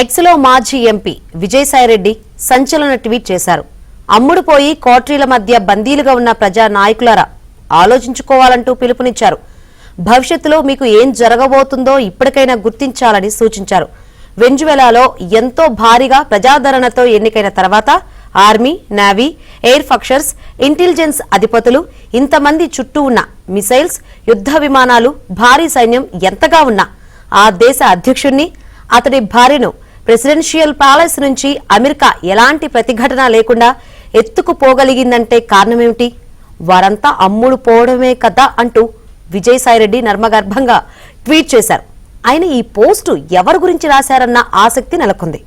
ఎక్స్లో మాజీ ఎంపీ విజయసాయిరెడ్డి సంచలన ట్వీట్ చేశారు. అమ్ముడుపోయి కోట్రీల మధ్య బందీలుగా ఉన్న ప్రజా నాయకులారా ఆలోచించుకోవాలంటూ పిలుపునిచ్చారు. భవిష్యత్తులో మీకు ఏం జరగబోతుందో ఇప్పటికైనా గుర్తించాలని సూచించారు. వెంజువెలాలో ఎంతో భారీగా ప్రజాదరణతో ఎన్నికైన తర్వాత army, navy, air forces, intelligence అధిపతులు ఇంతమంది చుట్టూ ఉన్న మిసైల్స్, యుద్ధ విమానాలు, భారీ సైన్యం ఎంతగా ఉన్నా ఆ దేశ అధ్యక్షుణ్ణి, అతడి భార్యను ప్రెసిడెన్షియల్ ప్యాలెస్ నుంచి అమెరికా ఎలాంటి ప్రతిఘటన లేకుండా ఎత్తుకుపోగలిగిందంటే కారణమేమిటి? వారంతా అమ్ముడు పోవడమే కదా అంటూ విజయసాయిరెడ్డి నర్మగర్భంగా ట్వీట్ చేశారు. ఆయన ఈ పోస్టు ఎవరి గురించి రాశారన్న ఆసక్తి నెలకొంది.